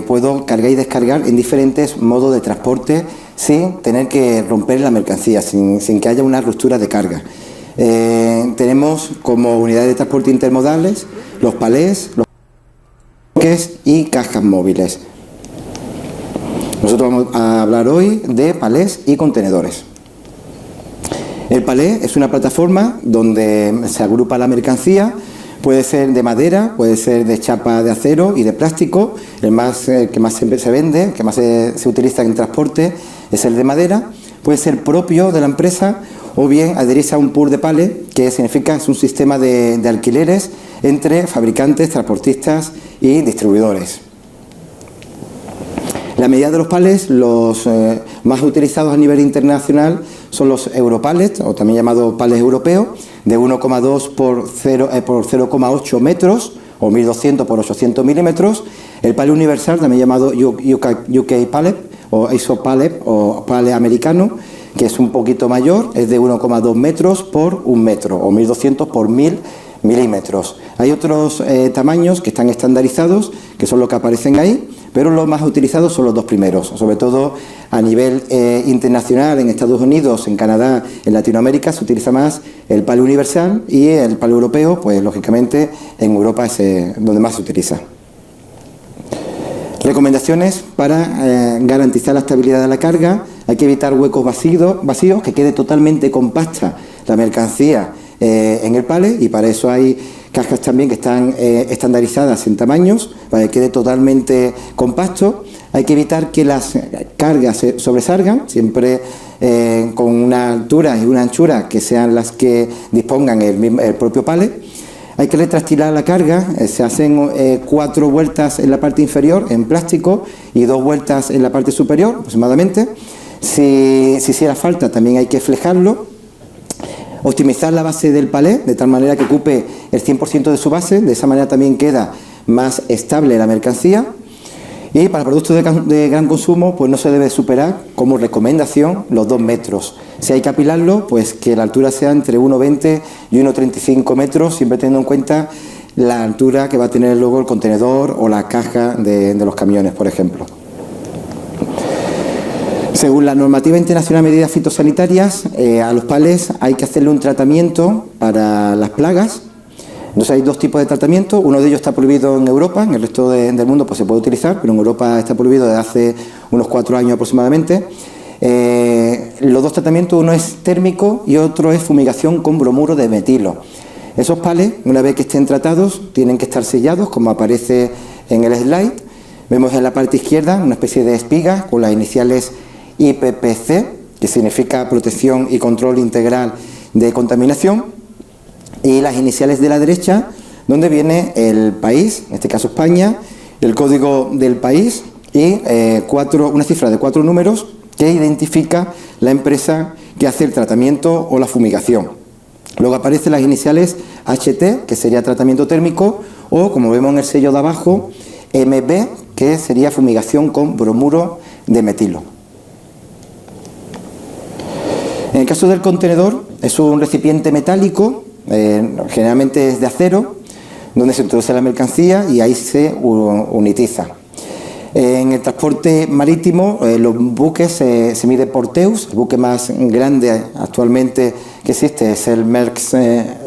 puedo cargar y descargar en diferentes modos de transporte sin tener que romper la mercancía, sin que haya una ruptura de carga. Tenemos como unidades de transporte intermodales los palés, los bloques y cajas móviles. Nosotros vamos a hablar hoy de palés y contenedores. El palé es una plataforma donde se agrupa la mercancía. Puede ser de madera, puede ser de chapa de acero y de plástico. El que más se vende, el que más se utiliza en transporte es el de madera. Puede ser propio de la empresa o bien adherirse a un pool de palé, que significa es un sistema de alquileres entre fabricantes, transportistas y distribuidores. La medida de los palés, los más utilizados a nivel internacional, son los Europalets, o también llamados palés europeos, de 1,2 por 0,8 metros, o 1200 por 800 milímetros. El palé universal, también llamado UK Pallet, o ISO Pallet, o palé americano, que es un poquito mayor, es de 1,2 metros por 1 metro, o 1200 por 1000 milímetros. Hay otros tamaños que están estandarizados, que son los que aparecen ahí, pero los más utilizados son los dos primeros, sobre todo a nivel internacional, en Estados Unidos, en Canadá, en Latinoamérica se utiliza más el palé universal, y el palé europeo, pues lógicamente en Europa es donde más se utiliza. Recomendaciones para garantizar la estabilidad de la carga: hay que evitar huecos vacíos, que quede totalmente compacta la mercancía en el palé, y para eso hay cajas también que están estandarizadas en tamaños para que quede totalmente compacto. Hay que evitar que las cargas se sobresalgan, siempre con una altura y una anchura que sean las que dispongan el propio palé. Hay que retrastilar la carga, se hacen 4 vueltas en la parte inferior en plástico y 2 vueltas en la parte superior aproximadamente. Si hiciera falta también hay que flejarlo. Optimizar la base del palé de tal manera que ocupe el 100% de su base, de esa manera también queda más estable la mercancía. Y para productos de gran consumo, pues no se debe superar, como recomendación, los 2 metros. Si hay que apilarlo, pues que la altura sea entre 1,20 y 1,35 metros, siempre teniendo en cuenta la altura que va a tener luego el contenedor o la caja de los camiones, por ejemplo. Según la normativa internacional de medidas fitosanitarias, a los palés hay que hacerle un tratamiento para las plagas. Entonces hay 2 tipos de tratamiento. Uno de ellos está prohibido en Europa, en el resto del mundo pues se puede utilizar, pero en Europa está prohibido desde hace unos 4 años aproximadamente. Los 2 tratamientos, uno es térmico y otro es fumigación con bromuro de metilo. Esos palés, una vez que estén tratados, tienen que estar sellados, como aparece en el slide. Vemos en la parte izquierda una especie de espiga con las iniciales IPPC, que significa Protección y Control Integral de Contaminación, y las iniciales de la derecha, donde viene el país, en este caso España, el código del país y una cifra de 4 números que identifica la empresa que hace el tratamiento o la fumigación. Luego aparecen las iniciales HT, que sería tratamiento térmico, o como vemos en el sello de abajo, MB, que sería fumigación con bromuro de metilo. En el caso del contenedor, es un recipiente metálico, generalmente es de acero, donde se introduce la mercancía y ahí se unitiza. En el transporte marítimo, los buques se mide por TEUs. El buque más grande actualmente que existe es el Maersk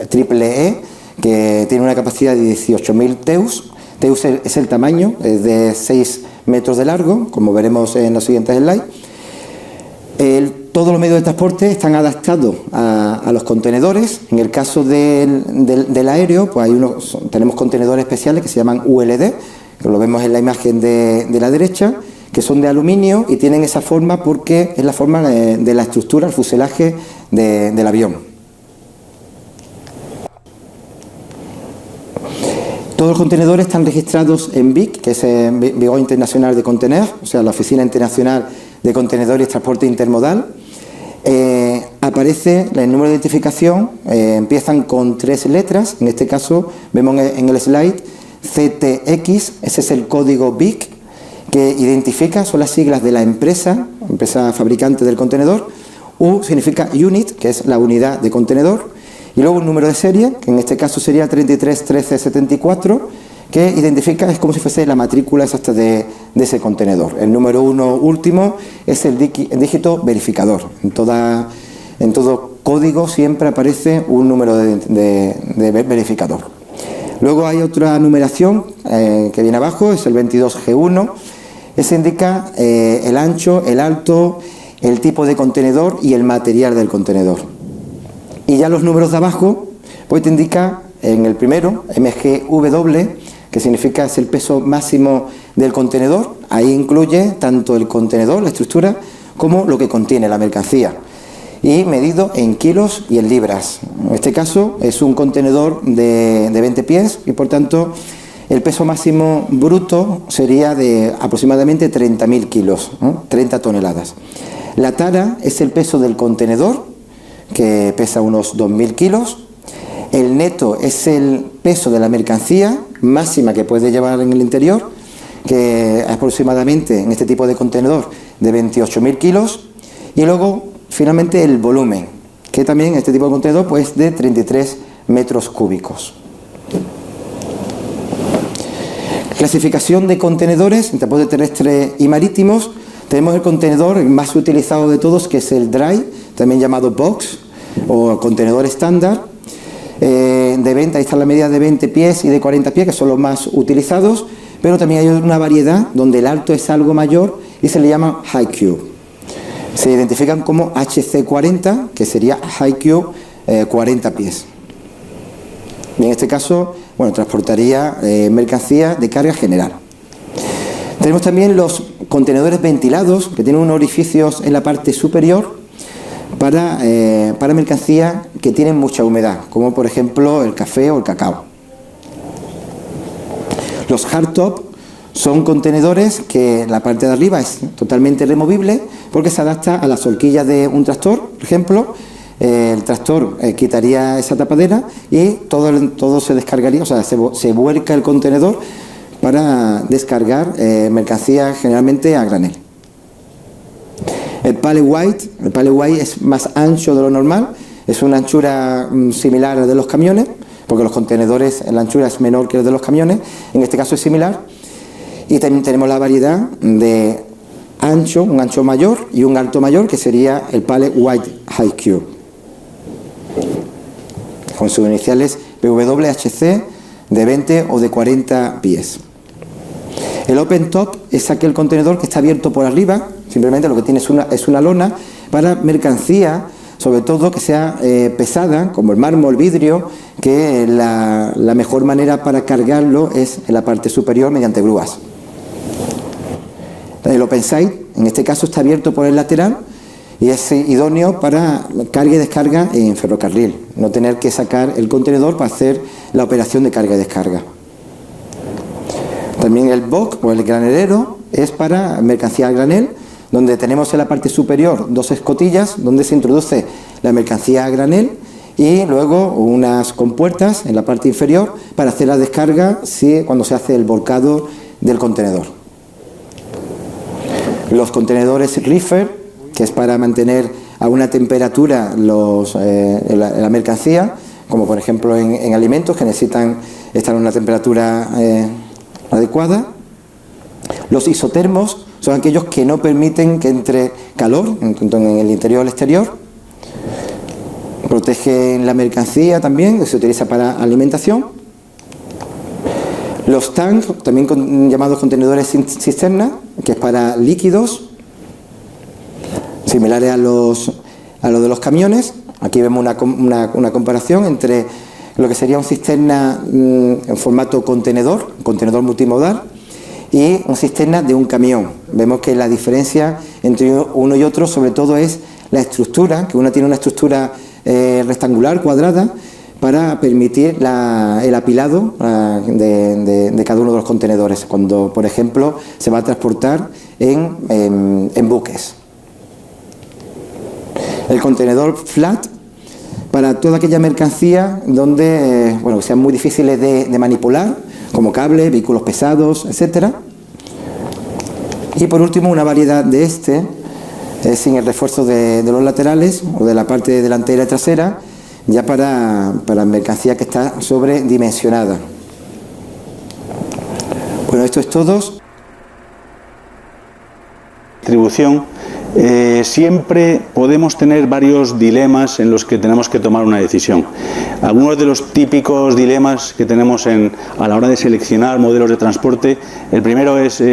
Triple E, que tiene una capacidad de 18.000 TEUs. TEUs es el tamaño, es de 6 metros de largo, como veremos en los siguientes slides. Todos los medios de transporte están adaptados a los contenedores. En el caso del aéreo, pues tenemos contenedores especiales que se llaman ULD, que lo vemos en la imagen de la derecha, que son de aluminio y tienen esa forma porque es la forma de la estructura, el fuselaje del avión. Todos los contenedores están registrados en BIC, que es el Bureau International de Conteneurs, o sea, la Oficina Internacional de Contenedores y Transporte Intermodal. Aparece el número de identificación, empiezan con 3 letras, en este caso vemos en el slide CTX, ese es el código BIC que identifica, son las siglas de la empresa fabricante del contenedor. U significa unit, que es la unidad de contenedor, y luego un número de serie, que en este caso sería 331374, que identifica, es como si fuese la matrícula exacta de ese contenedor. El número 1 último es el dígito verificador. En todo código siempre aparece un número de verificador. Luego hay otra numeración que viene abajo, es el 22G1. Ese indica el ancho, el alto, el tipo de contenedor y el material del contenedor. Y ya los números de abajo, pues te indica en el primero, MGW, que significa es el peso máximo del contenedor. Ahí incluye tanto el contenedor, la estructura, como lo que contiene la mercancía. Y medido en kilos y en libras. En este caso es un contenedor de 20 pies y por tanto el peso máximo bruto sería de aproximadamente 30.000 kilos, 30 toneladas. La tara es el peso del contenedor, que pesa unos 2.000 kilos. El neto es el peso de la mercancía máxima que puede llevar en el interior, que es aproximadamente en este tipo de contenedor de 28.000 kilos. Y luego, finalmente, el volumen, que también en este tipo de contenedor pues de 33 metros cúbicos. Clasificación de contenedores en transporte terrestre y marítimos. Tenemos el contenedor más utilizado de todos, que es el dry, también llamado box o contenedor estándar. De 20, ahí está la medida de 20 pies y de 40 pies, que son los más utilizados, pero también hay una variedad donde el alto es algo mayor y se le llama high cube. Se identifican como HC40, que sería high cube 40 pies. Y en este caso, bueno, transportaría mercancía de carga general. Tenemos también los contenedores ventilados, que tienen unos orificios en la parte superior para mercancía que tienen mucha humedad, como por ejemplo el café o el cacao. Los hardtop son contenedores que la parte de arriba es totalmente removible porque se adapta a las horquillas de un tractor, por ejemplo. El tractor quitaría esa tapadera y todo se descargaría, o sea, se vuelca el contenedor para descargar mercancía generalmente a granel. El pallet white es más ancho de lo normal, es una anchura similar a la de los camiones, porque los contenedores, la anchura es menor que la de los camiones, en este caso es similar. Y también tenemos la variedad de ancho, un ancho mayor y un alto mayor, que sería el pallet white high cube, con sus iniciales PWHC de 20 o de 40 pies. El open top es aquel contenedor que está abierto por arriba, simplemente lo que tiene es una lona para mercancía, sobre todo que sea pesada, como el mármol, el vidrio, que la mejor manera para cargarlo es en la parte superior mediante grúas. El open side, en este caso, está abierto por el lateral y es idóneo para carga y descarga en ferrocarril, no tener que sacar el contenedor para hacer la operación de carga y descarga. También el box o el granelero es para mercancía a granel, donde tenemos en la parte superior dos escotillas donde se introduce la mercancía a granel y luego unas compuertas en la parte inferior para hacer la descarga cuando se hace el volcado del contenedor. Los contenedores reefer, que es para mantener a una temperatura la mercancía, como por ejemplo en alimentos que necesitan estar a una temperatura adecuada. Los isotermos son aquellos que no permiten que entre calor en el interior o el exterior. Protegen la mercancía también, que se utiliza para alimentación. Los tanks, también llamados contenedores cisterna, que es para líquidos, similares a los de los camiones. Aquí vemos una comparación entre lo que sería un cisterna en formato contenedor multimodal, y una cisterna de un camión. Vemos que la diferencia entre uno y otro sobre todo es la estructura, que una tiene una estructura rectangular, cuadrada, para permitir el apilado de cada uno de los contenedores, cuando por ejemplo se va a transportar en buques. El contenedor flat, para toda aquella mercancía donde que sean muy difíciles de manipular, como cables, vehículos pesados, etcétera. Y por último, una variedad de sin el refuerzo de los laterales o de la parte delantera y trasera, ya para mercancía que está sobredimensionada. Bueno, esto es todo. Distribución, siempre podemos tener varios dilemas en los que tenemos que tomar una decisión. Algunos de los típicos dilemas que tenemos a la hora de seleccionar modelos de transporte, el primero es,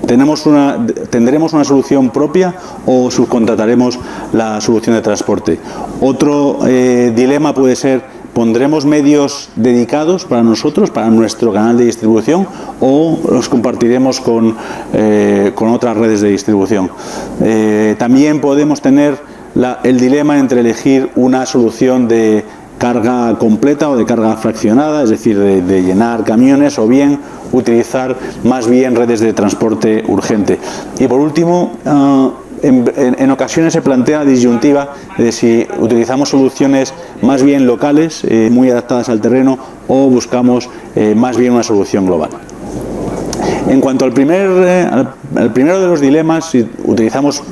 ¿tendremos una solución propia o subcontrataremos la solución de transporte? Otro dilema puede ser, ¿pondremos medios dedicados para nosotros, para nuestro canal de distribución, o los compartiremos con otras redes de distribución? También podemos tener el dilema entre elegir una solución de carga completa o de carga fraccionada, es decir, de llenar camiones, o bien utilizar más bien redes de transporte urgente. Y por último, en ocasiones se plantea la disyuntiva de si utilizamos soluciones más bien locales, muy adaptadas al terreno, o buscamos más bien una solución global. En cuanto al primero de los dilemas, si utilizamos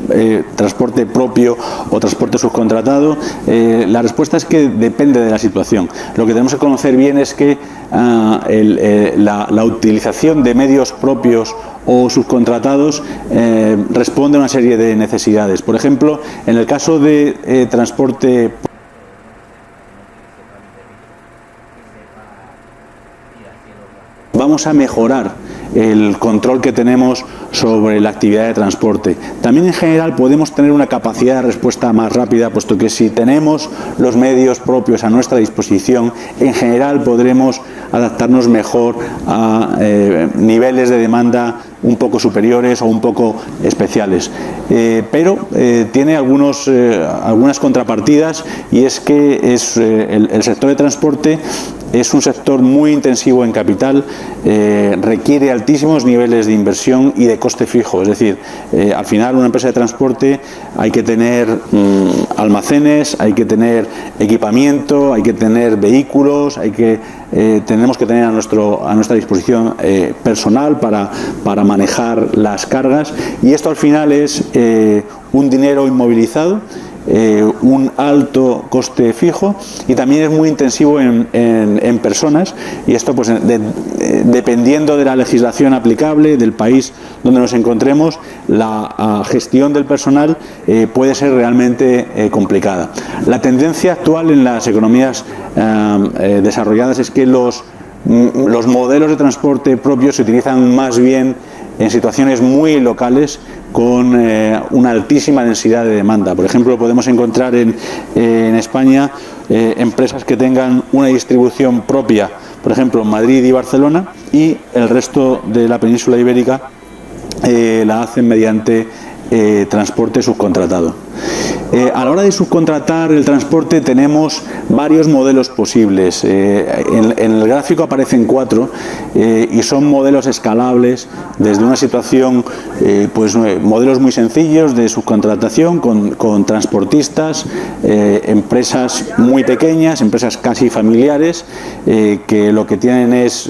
transporte propio o transporte subcontratado, la respuesta es que depende de la situación. Lo que tenemos que conocer bien es que la utilización de medios propios o subcontratados responde a una serie de necesidades. Por ejemplo, en el caso de transporte, vamos a mejorar el control que tenemos sobre la actividad de transporte. También en general podemos tener una capacidad de respuesta más rápida, puesto que si tenemos los medios propios a nuestra disposición, en general podremos adaptarnos mejor a niveles de demanda un poco superiores o un poco especiales. Pero tiene algunas contrapartidas, y es que el sector de transporte es un sector muy intensivo en capital, requiere altísimos niveles de inversión y de coste fijo. Es decir, al final una empresa de transporte hay que tener almacenes, hay que tener equipamiento, hay que tener vehículos, tenemos que tener a nuestra disposición personal para manejar las cargas, y esto al final es un dinero inmovilizado, un alto coste fijo, y también es muy intensivo en personas, y esto pues dependiendo de la legislación aplicable del país donde nos encontremos, la gestión del personal puede ser realmente complicada. La tendencia actual en las economías desarrolladas es que los modelos de transporte propios se utilizan más bien en situaciones muy locales, con una altísima densidad de demanda. Por ejemplo, podemos encontrar en España empresas que tengan una distribución propia, por ejemplo en Madrid y Barcelona, y el resto de la península ibérica la hacen mediante transporte subcontratado. A la hora de subcontratar el transporte tenemos varios modelos posibles. En el gráfico aparecen 4 y son modelos escalables desde una situación, modelos muy sencillos de subcontratación con transportistas, empresas muy pequeñas, empresas casi familiares, que lo que tienen es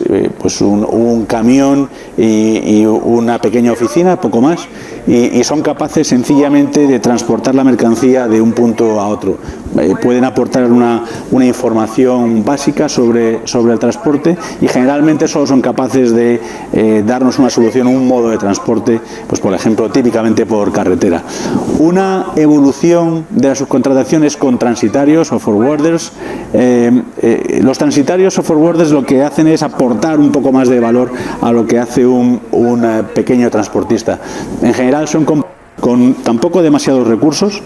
un camión y una pequeña oficina, poco más, y son capaces sencillamente de transportar la mercancía de un punto a otro. Pueden aportar una información básica sobre el transporte, y generalmente solo son capaces de darnos una solución, un modo de transporte, pues por ejemplo típicamente por carretera. Una evolución de la subcontratación es con transitarios o forwarders. Los transitarios o forwarders lo que hacen es aportar un poco más de valor a lo que hace un pequeño transportista. En general son con tampoco demasiados recursos,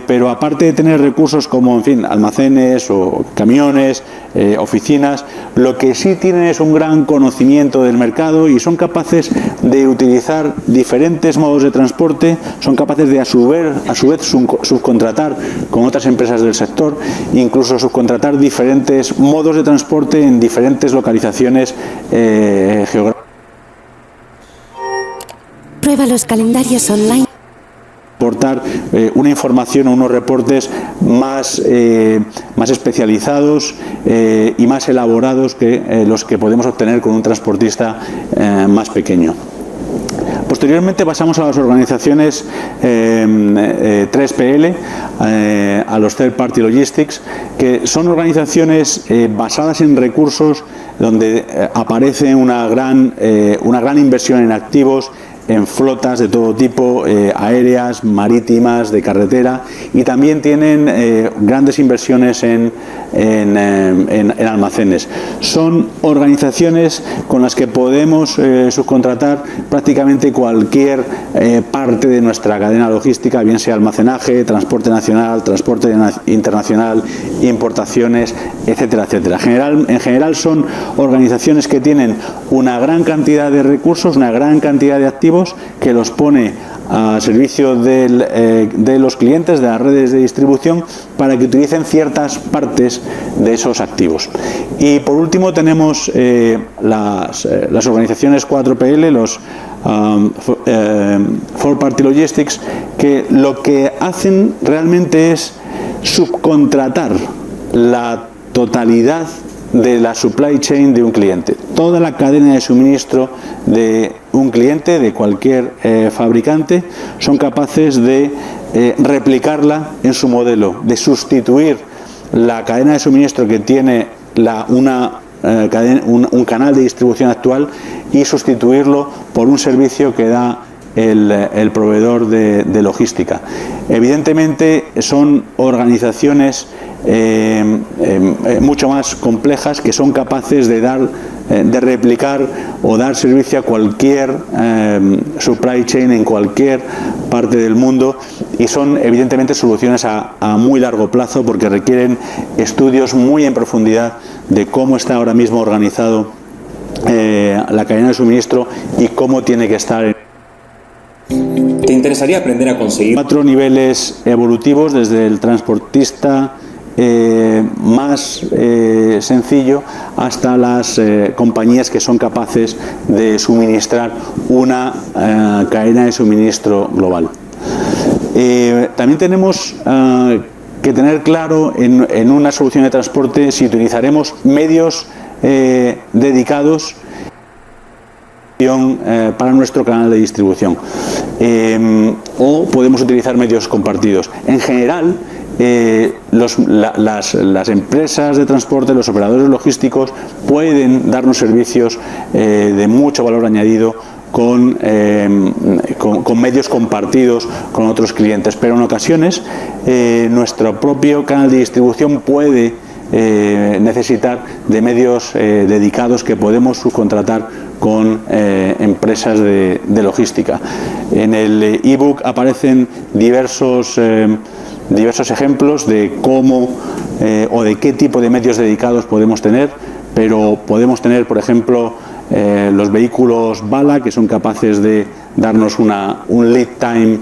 pero aparte de tener recursos como almacenes o camiones, oficinas, lo que sí tienen es un gran conocimiento del mercado, y son capaces de utilizar diferentes modos de transporte, son capaces de a su vez subcontratar con otras empresas del sector, incluso subcontratar diferentes modos de transporte en diferentes localizaciones geográficas. Prueba los calendarios online. Aportar una información o unos reportes más especializados y más elaborados que los que podemos obtener con un transportista más pequeño. Posteriormente pasamos a las organizaciones 3PL, a los Third Party Logistics, que son organizaciones basadas en recursos donde aparece una gran inversión en activos, en flotas de todo tipo, aéreas, marítimas, de carretera, y también tienen grandes inversiones en almacenes. Son organizaciones con las que podemos subcontratar prácticamente cualquier parte de nuestra cadena logística, bien sea almacenaje, transporte nacional, transporte internacional, importaciones, etcétera, etcétera. En general son organizaciones que tienen una gran cantidad de recursos, una gran cantidad de activos, que los pone a servicio de los clientes, de las redes de distribución, para que utilicen ciertas partes de esos activos. Y por último tenemos las organizaciones 4PL, los Four Party Logistics, que lo que hacen realmente es subcontratar la totalidad de la supply chain de un cliente. Toda la cadena de suministro de un cliente, de cualquier fabricante, son capaces de replicarla en su modelo, de sustituir la cadena de suministro que tiene un canal de distribución actual y sustituirlo por un servicio que da el proveedor de logística. Evidentemente son organizaciones mucho más complejas, que son capaces de replicar o dar servicio a cualquier supply chain en cualquier parte del mundo, y son evidentemente soluciones a muy largo plazo, porque requieren estudios muy en profundidad de cómo está ahora mismo organizado la cadena de suministro y cómo tiene que estar. ¿Te interesaría aprender a conseguir? 4 niveles evolutivos, desde el transportista más sencillo hasta las compañías que son capaces de suministrar una cadena de suministro global. También tenemos que tener claro en una solución de transporte si utilizaremos medios dedicados para nuestro canal de distribución, o podemos utilizar medios compartidos. En general, las empresas de transporte, los operadores logísticos, pueden darnos servicios de mucho valor añadido con medios compartidos con otros clientes, pero en ocasiones nuestro propio canal de distribución puede necesitar de medios dedicados que podemos subcontratar con empresas de logística. En el ebook aparecen diversos ejemplos de cómo o de qué tipo de medios dedicados podemos tener, pero podemos tener, por ejemplo, los vehículos bala, que son capaces de darnos un lead time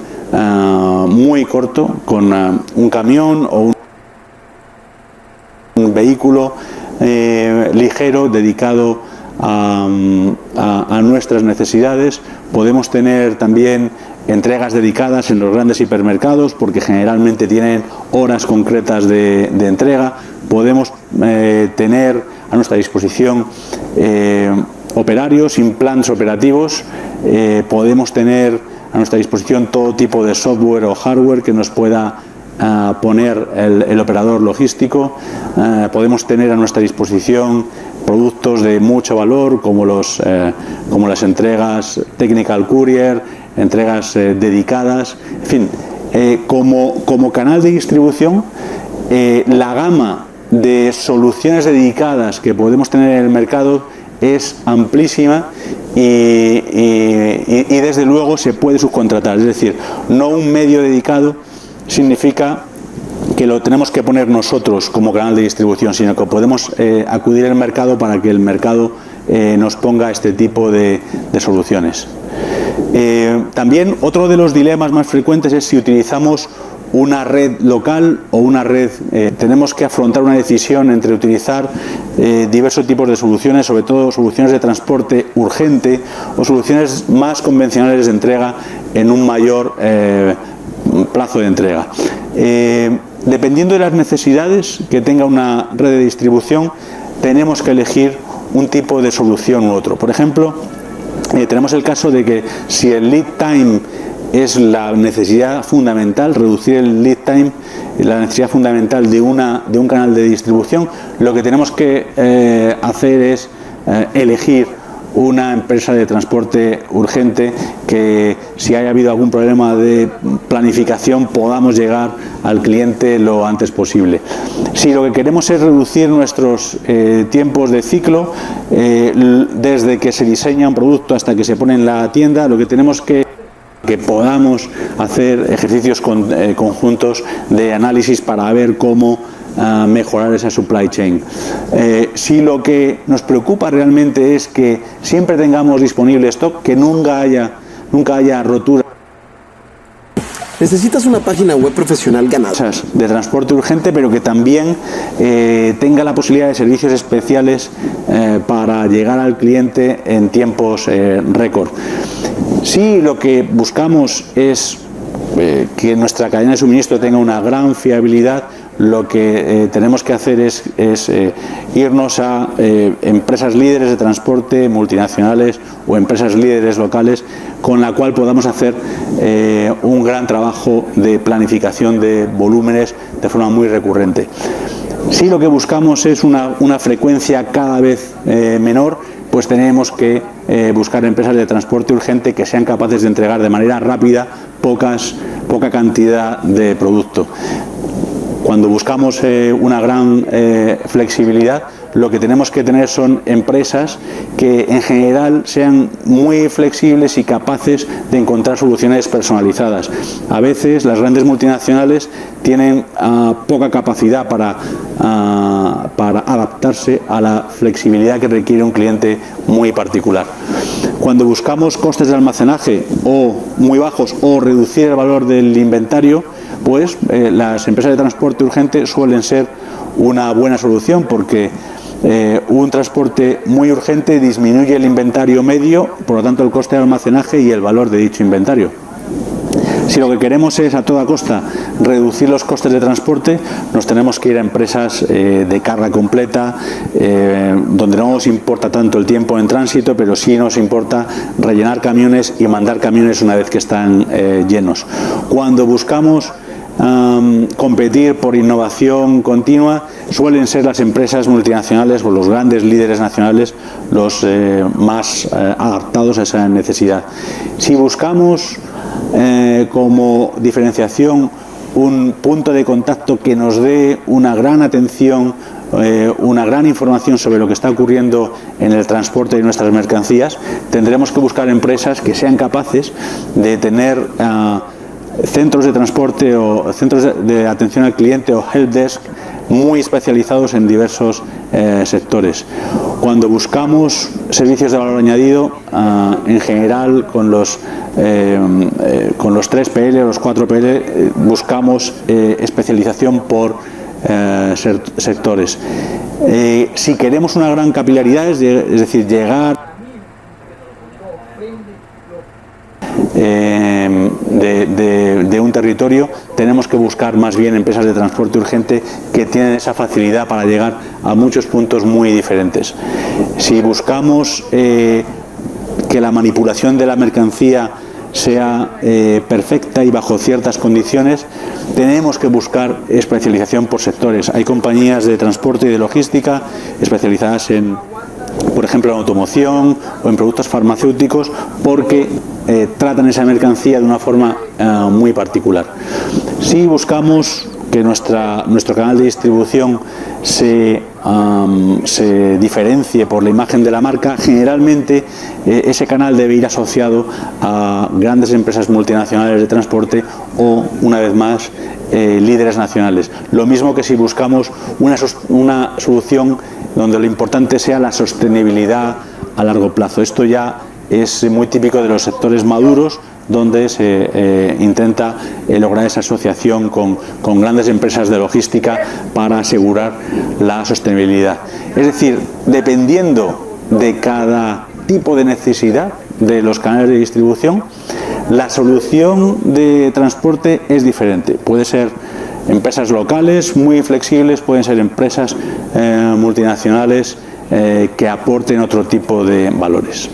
muy corto, con un camión o un vehículo ligero dedicado a nuestras necesidades. Podemos tener también entregas dedicadas en los grandes hipermercados, porque generalmente tienen horas concretas de entrega. Podemos tener a nuestra disposición operarios, implants operativos. Podemos tener a nuestra disposición todo tipo de software o hardware que nos pueda poner el operador logístico. Podemos tener a nuestra disposición productos de mucho valor, como las entregas Technical Courier, entregas dedicadas, en fin. Como canal de distribución, la gama de soluciones dedicadas que podemos tener en el mercado es amplísima y desde luego se puede subcontratar. Es decir, no un medio dedicado significa que lo tenemos que poner nosotros como canal de distribución, sino que podemos acudir al mercado para que el mercado nos ponga este tipo de soluciones. También otro de los dilemas más frecuentes es si utilizamos una red local o una red. Tenemos que afrontar una decisión entre utilizar diversos tipos de soluciones, sobre todo soluciones de transporte urgente o soluciones más convencionales de entrega en un mayor plazo de entrega. Dependiendo de las necesidades que tenga una red de distribución, tenemos que elegir un tipo de solución u otro. Por ejemplo, tenemos el caso de que si el lead time es la necesidad fundamental, reducir el lead time, la necesidad fundamental de un canal de distribución, lo que tenemos que hacer es elegir una empresa de transporte urgente que, si haya habido algún problema de planificación, podamos llegar al cliente lo antes posible. Si lo que queremos es reducir nuestros tiempos de ciclo, desde que se diseña un producto hasta que se pone en la tienda, lo que tenemos que podamos hacer ejercicios conjuntos de análisis para ver cómo mejorar esa supply chain. Si lo que nos preocupa realmente es que siempre tengamos disponible stock, que nunca haya rotura. Necesitas una página web profesional ganadora De transporte urgente, pero que también tenga la posibilidad de servicios especiales para llegar al cliente en tiempos récord. Si lo que buscamos es que nuestra cadena de suministro tenga una gran fiabilidad, lo que tenemos que hacer es irnos a empresas líderes de transporte, multinacionales o empresas líderes locales, con la cual podamos hacer un gran trabajo de planificación de volúmenes de forma muy recurrente. Si lo que buscamos es una frecuencia cada vez menor, pues tenemos que buscar empresas de transporte urgente que sean capaces de entregar de manera rápida poca cantidad de producto. Cuando buscamos una gran flexibilidad, lo que tenemos que tener son empresas que en general sean muy flexibles y capaces de encontrar soluciones personalizadas. A veces las grandes multinacionales tienen poca capacidad para adaptarse a la flexibilidad que requiere un cliente muy particular. Cuando buscamos costes de almacenaje o muy bajos o reducir el valor del inventario, pues las empresas de transporte urgente suelen ser una buena solución, porque un transporte muy urgente disminuye el inventario medio, por lo tanto el coste de almacenaje y el valor de dicho inventario. Si lo que queremos es a toda costa reducir los costes de transporte, nos tenemos que ir a empresas de carga completa, donde no nos importa tanto el tiempo en tránsito, pero sí nos importa rellenar camiones y mandar camiones una vez que están llenos. Cuando buscamos competir por innovación continua, suelen ser las empresas multinacionales o los grandes líderes nacionales los más adaptados a esa necesidad. Si buscamos como diferenciación un punto de contacto que nos dé una gran atención, una gran información sobre lo que está ocurriendo en el transporte de nuestras mercancías, tendremos que buscar empresas que sean capaces de tener centros de transporte o centros de atención al cliente o helpdesk muy especializados en diversos sectores. Cuando buscamos servicios de valor añadido, en general con los 3PL o los 4PL buscamos especialización por sectores. Si queremos una gran capilaridad, es decir, llegar de un territorio, tenemos que buscar más bien empresas de transporte urgente que tienen esa facilidad para llegar a muchos puntos muy diferentes. Si buscamos que la manipulación de la mercancía sea perfecta y bajo ciertas condiciones, tenemos que buscar especialización por sectores. Hay compañías de transporte y de logística especializadas en, por ejemplo, en automoción o en productos farmacéuticos, porque tratan esa mercancía de una forma muy particular. Si buscamos que nuestro canal de distribución se diferencie por la imagen de la marca, generalmente ese canal debe ir asociado a grandes empresas multinacionales de transporte o, una vez más, líderes nacionales. Lo mismo que si buscamos una solución donde lo importante sea la sostenibilidad a largo plazo. Esto ya es muy típico de los sectores maduros, donde se intenta lograr esa asociación con grandes empresas de logística para asegurar la sostenibilidad. Es decir, dependiendo de cada tipo de necesidad de los canales de distribución, la solución de transporte es diferente. Puede ser empresas locales muy flexibles, pueden ser empresas multinacionales que aporten otro tipo de valores.